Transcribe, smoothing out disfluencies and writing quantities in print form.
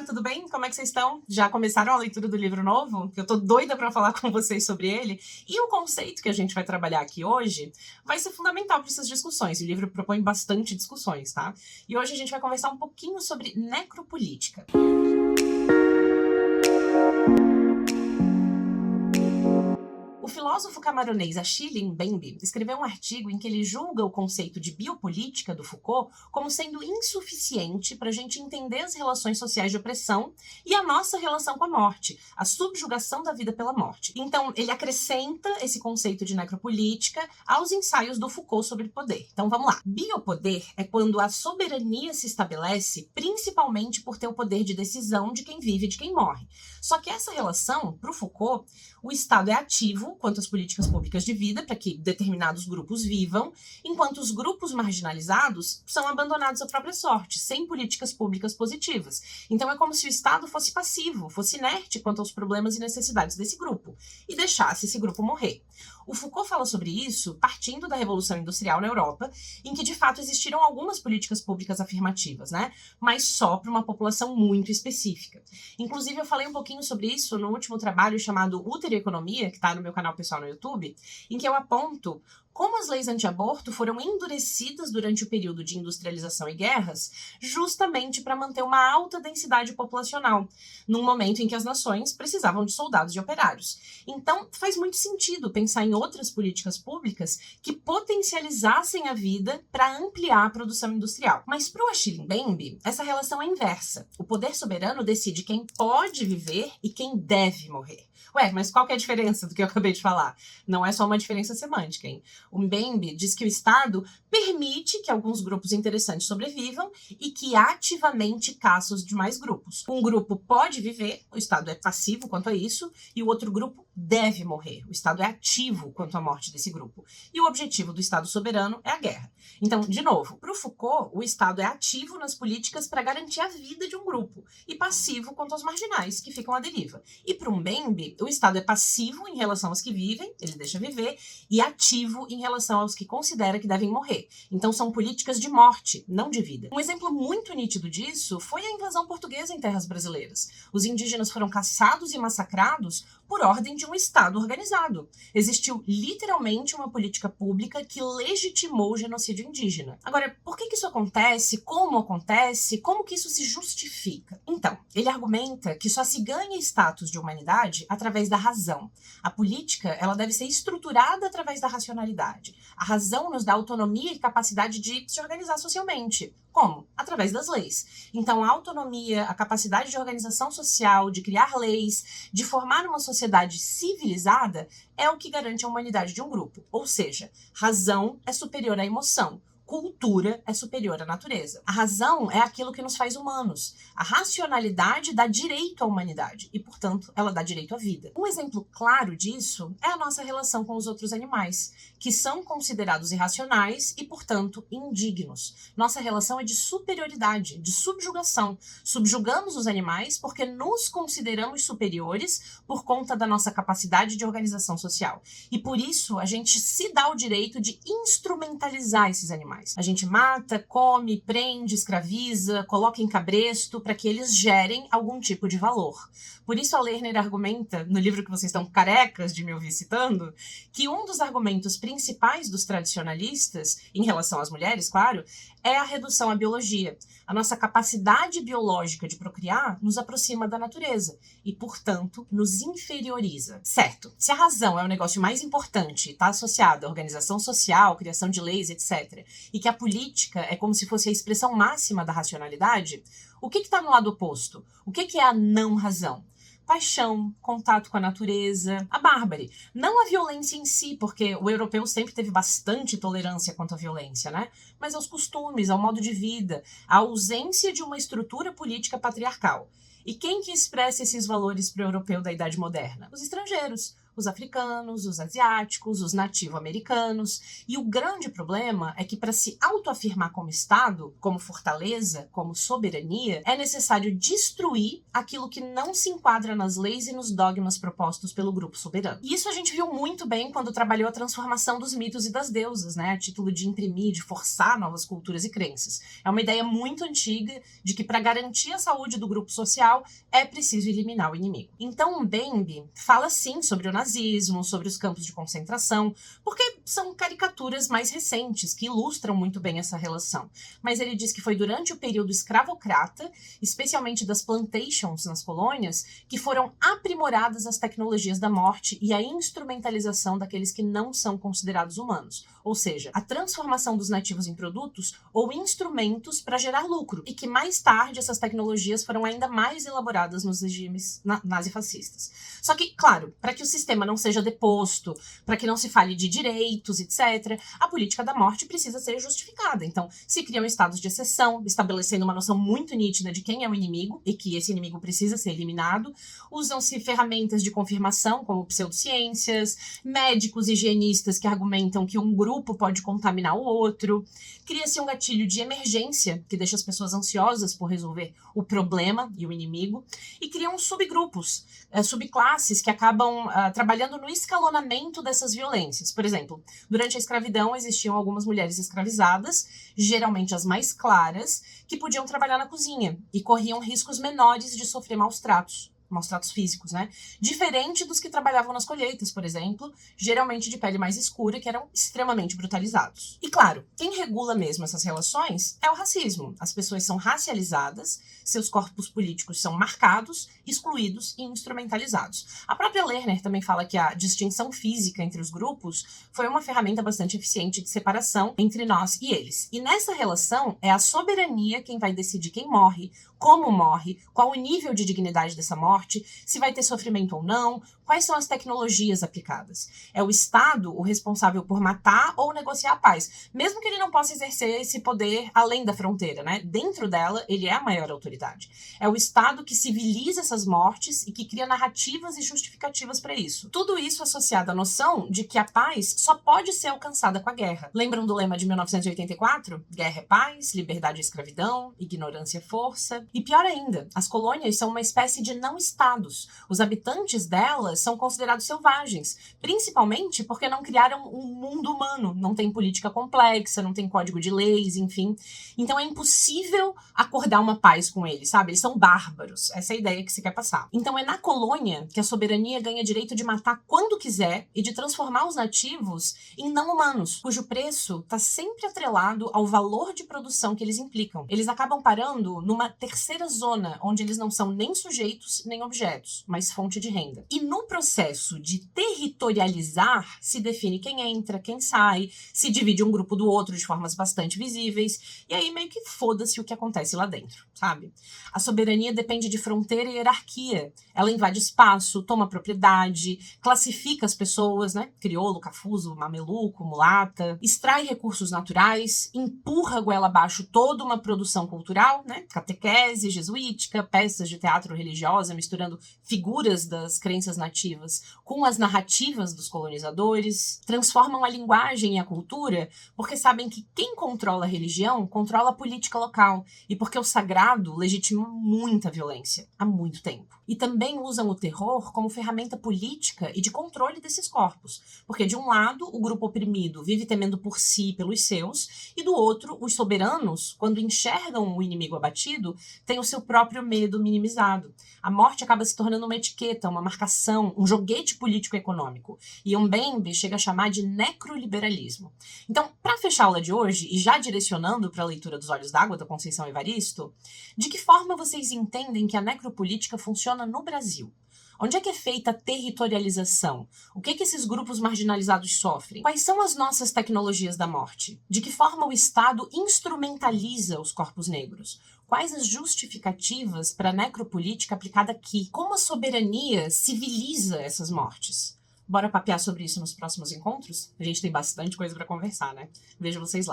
tudo bem? Como é que vocês estão? Já começaram a leitura do livro novo? Eu tô doida para falar com vocês sobre ele. E o conceito que a gente vai trabalhar aqui hoje vai ser fundamental para essas discussões. O livro propõe bastante discussões, tá? E hoje a gente vai conversar um pouquinho sobre necropolítica. O filósofo camaronês Achille Mbembe escreveu um artigo em que ele julga o conceito de biopolítica do Foucault como sendo insuficiente para a gente entender as relações sociais de opressão e a nossa relação com a morte, a subjugação da vida pela morte. Então, ele acrescenta esse conceito de necropolítica aos ensaios do Foucault sobre poder. Então, vamos lá. Biopoder é quando a soberania se estabelece principalmente por ter o poder de decisão de quem vive e de quem morre. Só que essa relação, para o Foucault, o Estado é ativo quanto às políticas públicas de vida para que determinados grupos vivam, enquanto os grupos marginalizados são abandonados à própria sorte, sem políticas públicas positivas. Então é como se o Estado fosse passivo, fosse inerte quanto aos problemas e necessidades desse grupo, e deixasse esse grupo morrer. O Foucault fala sobre isso partindo da Revolução Industrial na Europa, em que de fato existiram algumas políticas públicas afirmativas, né? Mas só para uma população muito específica. Inclusive eu falei um pouquinho sobre isso no último trabalho chamado Útero e Economia, que está no meu canal pessoal no YouTube, em que eu aponto como as leis anti-aborto foram endurecidas durante o período de industrialização e guerras, justamente para manter uma alta densidade populacional, num momento em que as nações precisavam de soldados e operários. Então, faz muito sentido pensar em outras políticas públicas que potencializassem a vida para ampliar a produção industrial. Mas para o Achille Mbembe, essa relação é inversa. O poder soberano decide quem pode viver e quem deve morrer. Ué, mas qual que é a diferença do que eu acabei de falar? Não é só uma diferença semântica, hein? O Mbembe diz que o Estado permite que alguns grupos interessantes sobrevivam e que ativamente caça os demais grupos. Um grupo pode viver, o Estado é passivo quanto a isso, e o outro grupo deve morrer. O Estado é ativo quanto à morte desse grupo. E o objetivo do Estado soberano é a guerra. Então, de novo, para o Foucault, o Estado é ativo nas políticas para garantir a vida de um grupo e passivo quanto aos marginais, que ficam à deriva. E para o Mbembe, o Estado é passivo em relação aos que vivem, ele deixa viver, e ativo em relação aos que considera que devem morrer. Então são políticas de morte, não de vida. Um exemplo muito nítido disso foi a invasão portuguesa em terras brasileiras. Os indígenas foram caçados e massacrados por ordem de um Estado organizado. Existiu literalmente uma política pública que legitimou o genocídio indígena. Agora, por que isso acontece? Como que isso se justifica? Então, ele argumenta que só se ganha status de humanidade através da razão. A política, ela deve ser estruturada através da racionalidade. A razão nos dá autonomia e capacidade de se organizar socialmente. Como? Através das leis. Então, a autonomia, a capacidade de organização social, de criar leis, de formar uma sociedade civilizada, é o que garante a humanidade de um grupo. Ou seja, razão é superior à emoção. Cultura é superior à natureza. A razão é aquilo que nos faz humanos. A racionalidade dá direito à humanidade e, portanto, ela dá direito à vida. Um exemplo claro disso é a nossa relação com os outros animais, que são considerados irracionais e, portanto, indignos. Nossa relação é de superioridade, de subjugação. Subjugamos os animais porque nos consideramos superiores por conta da nossa capacidade de organização social. E, por isso, a gente se dá o direito de instrumentalizar esses animais. A gente mata, come, prende, escraviza, coloca em cabresto para que eles gerem algum tipo de valor. Por isso a Lerner argumenta, no livro que vocês estão carecas de me ouvir citando, que um dos argumentos principais dos tradicionalistas, em relação às mulheres, claro, é a redução à biologia. A nossa capacidade biológica de procriar nos aproxima da natureza e, portanto, nos inferioriza. Certo, se a razão é o negócio mais importante, está associado à organização social, criação de leis, etc., e que a política é como se fosse a expressão máxima da racionalidade, o que está no lado oposto? O que é a não-razão? Paixão, contato com a natureza, a bárbare. Não a violência em si, porque o europeu sempre teve bastante tolerância quanto à violência, né? Mas aos costumes, ao modo de vida, à ausência de uma estrutura política patriarcal. E quem que expressa esses valores para o europeu da Idade Moderna? Os estrangeiros. os africanos, os asiáticos, os nativo-americanos. E o grande problema é que para se autoafirmar como Estado, como fortaleza, como soberania, é necessário destruir aquilo que não se enquadra nas leis e nos dogmas propostos pelo grupo soberano. E isso a gente viu muito bem quando trabalhou a transformação dos mitos e das deusas, né, a título de imprimir, de forçar novas culturas e crenças. É uma ideia muito antiga de que para garantir a saúde do grupo social é preciso eliminar o inimigo. Então, Mbembe fala sim sobre o nazismo, sobre os campos de concentração, porque são caricaturas mais recentes que ilustram muito bem essa relação. Mas ele diz que foi durante o período escravocrata, especialmente das plantations nas colônias, que foram aprimoradas as tecnologias da morte e a instrumentalização daqueles que não são considerados humanos, ou seja, a transformação dos nativos em produtos ou instrumentos para gerar lucro, e que mais tarde essas tecnologias foram ainda mais elaboradas nos regimes nazifascistas. Só que, claro, para que o sistema não seja deposto, para que não se fale de direitos, etc., a política da morte precisa ser justificada. Então, se criam estados de exceção, estabelecendo uma noção muito nítida de quem é o inimigo e que esse inimigo precisa ser eliminado. Usam-se ferramentas de confirmação, como pseudociências, médicos higienistas que argumentam que um grupo pode contaminar o outro. Cria-se um gatilho de emergência, que deixa as pessoas ansiosas por resolver o problema e o inimigo, e criam subgrupos, subclasses que acabam trabalhando no escalonamento dessas violências. Por exemplo, durante a escravidão existiam algumas mulheres escravizadas, geralmente as mais claras, que podiam trabalhar na cozinha e corriam riscos menores de sofrer maus tratos físicos, né? Diferente dos que trabalhavam nas colheitas, por exemplo, geralmente de pele mais escura, que eram extremamente brutalizados. E claro, quem regula mesmo essas relações é o racismo. As pessoas são racializadas, seus corpos políticos são marcados, excluídos e instrumentalizados. A própria Lerner também fala que a distinção física entre os grupos foi uma ferramenta bastante eficiente de separação entre nós e eles. E nessa relação, é a soberania quem vai decidir quem morre, como morre, qual o nível de dignidade dessa morte, se vai ter sofrimento ou não, quais são as tecnologias aplicadas. É o Estado o responsável por matar ou negociar a paz, mesmo que ele não possa exercer esse poder além da fronteira, né? Dentro dela, ele é a maior autoridade. É o Estado que civiliza essas mortes e que cria narrativas e justificativas para isso. Tudo isso associado à noção de que a paz só pode ser alcançada com a guerra. Lembram do lema de 1984? Guerra é paz, liberdade é escravidão, ignorância é força. E pior ainda, as colônias são uma espécie de não-estados. Os habitantes delas são considerados selvagens, principalmente porque não criaram um mundo humano, não tem política complexa, não tem código de leis, enfim. Então é impossível acordar uma paz com eles, sabe? Eles são bárbaros, essa é a ideia que se quer passar. Então é na colônia que a soberania ganha direito de matar quando quiser e de transformar os nativos em não-humanos, cujo preço está sempre atrelado ao valor de produção que eles implicam. Eles acabam parando numa terceira zona, onde eles não são nem sujeitos nem objetos, mas fonte de renda. E no processo de territorializar, se define quem entra, quem sai, se divide um grupo do outro de formas bastante visíveis, e aí meio que foda-se o que acontece lá dentro, sabe? A soberania depende de fronteira e hierarquia. Ela invade espaço, toma propriedade, classifica as pessoas, né? Crioulo, cafuso, mameluco, mulata, extrai recursos naturais, empurra goela abaixo toda uma produção cultural, né? Catequese jesuítica, peças de teatro religiosa, misturando figuras das crenças nativas com as narrativas dos colonizadores, transformam a linguagem e a cultura porque sabem que quem controla a religião controla a política local e porque o sagrado legitima muita violência há muito tempo. E também usam o terror como ferramenta política e de controle desses corpos, porque de um lado o grupo oprimido vive temendo por si e pelos seus, e do outro os soberanos, quando enxergam o inimigo abatido, têm o seu próprio medo minimizado. A morte acaba se tornando uma etiqueta, uma marcação, um joguete político-econômico. E Mbembe chega a chamar de necroliberalismo. Então, para fechar a aula de hoje, e já direcionando para a leitura dos Olhos d'Água da Conceição Evaristo, de que forma vocês entendem que a necropolítica funciona no Brasil? Onde é que é feita a territorialização? O que esses grupos marginalizados sofrem? Quais são as nossas tecnologias da morte? De que forma o Estado instrumentaliza os corpos negros? Quais as justificativas para a necropolítica aplicada aqui? Como a soberania civiliza essas mortes? Bora papear sobre isso nos próximos encontros? A gente tem bastante coisa para conversar, né? Vejo vocês lá.